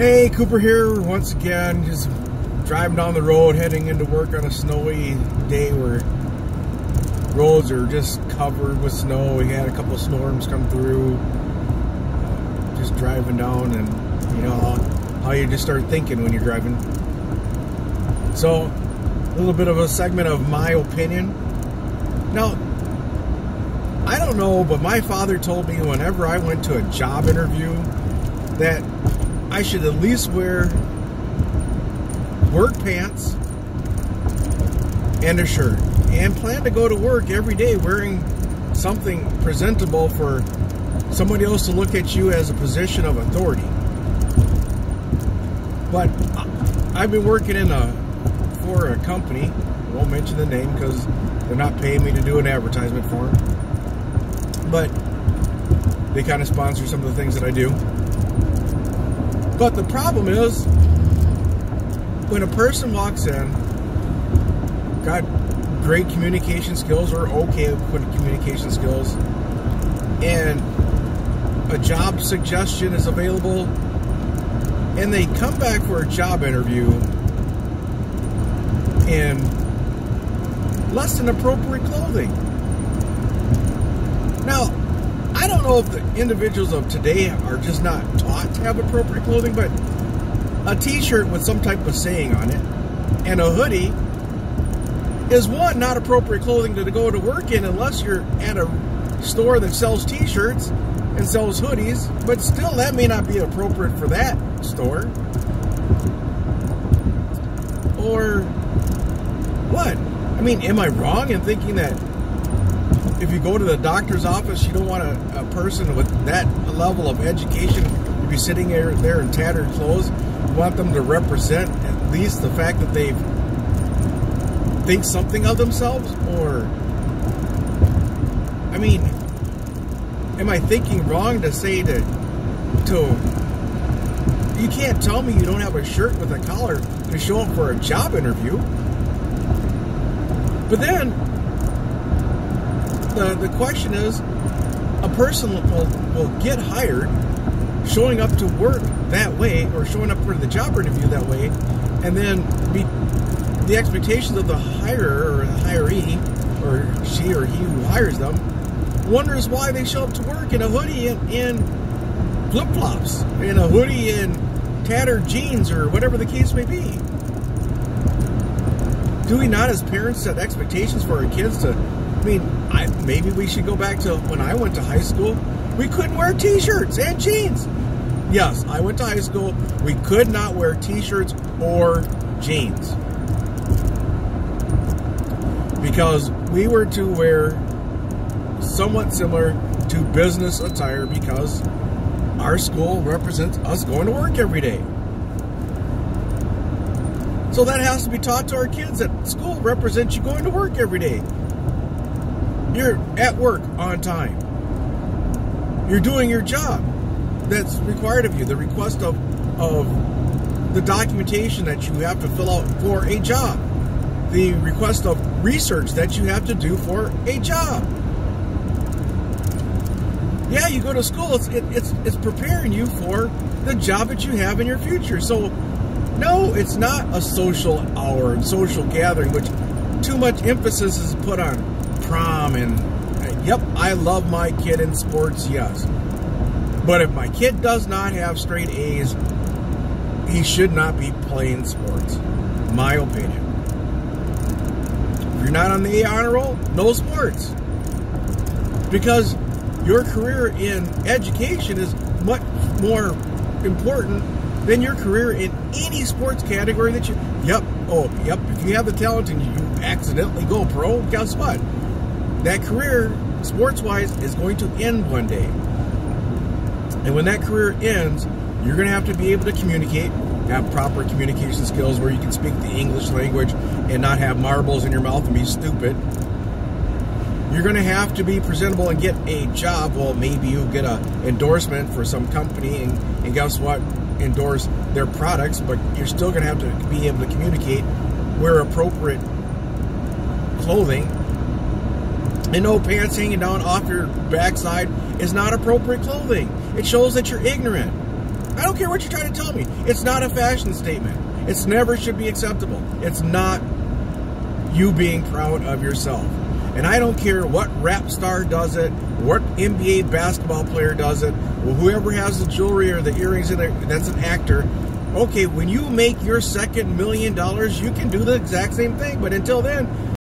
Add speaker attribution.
Speaker 1: Hey, Cooper here once again, just driving down the road heading into work on a snowy day where roads are just covered with snow. We had a couple of storms come through, just driving down, and you know how you just start thinking when you're driving. So a little bit of a segment of my opinion. Now, I don't know, but my father told me whenever I went to a job interview that I should at least wear work pants and a shirt and plan to go to work every day wearing something presentable for somebody else to look at you as a position of authority. But I've been working for a company, I won't mention the name because they're not paying me to do an advertisement for them, but they kind of sponsor some of the things that I do. But the problem is, when a person walks in, got great communication skills or okay with communication skills, and a job suggestion is available, and they come back for a job interview in less than appropriate clothing. Now, I don't know if the individuals of today are just not taught to have appropriate clothing, but a t-shirt with some type of saying on it and a hoodie is, one, not appropriate clothing to go to work in unless you're at a store that sells t-shirts and sells hoodies, but still that may not be appropriate for that store. Or what? I mean, am I wrong in thinking that if you go to the doctor's office, you don't want a person with that level of education to be sitting there in tattered clothes? You want them to represent at least the fact that they think something of themselves? Or, I mean, am I thinking wrong to say that you can't tell me you don't have a shirt with a collar to show up for a job interview? But then the question is, a person will get hired showing up to work that way, or showing up for the job interview that way, and then the expectations of the hirer or the hiree, or she or he who hires them, wonders why they show up to work in a hoodie and flip-flops, in a hoodie and tattered jeans, or whatever the case may be. Do we not, as parents, set expectations for our kids to, maybe we should go back to when I went to high school. We couldn't wear t-shirts and jeans. Yes, I went to high school. We could not wear t-shirts or jeans because we were to wear somewhat similar to business attire because our school represents us going to work every day. So that has to be taught to our kids, that school represents you going to work every day. You're at work on time. You're doing your job that's required of you. The request of the documentation that you have to fill out for a job. The request of research that you have to do for a job. Yeah, you go to school. It's preparing you for the job that you have in your future. So, no, it's not a social hour and social gathering, which too much emphasis is put on prom and, yep, I love my kid in sports, yes. But if my kid does not have straight A's, he should not be playing sports. My opinion. If you're not on the A honor roll, no sports. Because your career in education is much more important than your career in any sports category that you... Yep, if you have the talent and you accidentally go pro, guess what? That career, sports-wise, is going to end one day. And when that career ends, you're going to have to be able to communicate, have proper communication skills where you can speak the English language and not have marbles in your mouth and be stupid. You're going to have to be presentable and get a job. Well, maybe you'll get an endorsement for some company, and guess what? Endorse their products, but you're still going to have to be able to communicate, wear appropriate clothing, and no pants hanging down off your backside is not appropriate clothing. It shows that you're ignorant. I don't care what you're trying to tell me. It's not a fashion statement. It's never should be acceptable. It's not you being proud of yourself. And I don't care what rap star does it, what NBA basketball player does it, or whoever has the jewelry or the earrings in there, that's an actor. Okay, when you make your second $1 million, you can do the exact same thing. But until then,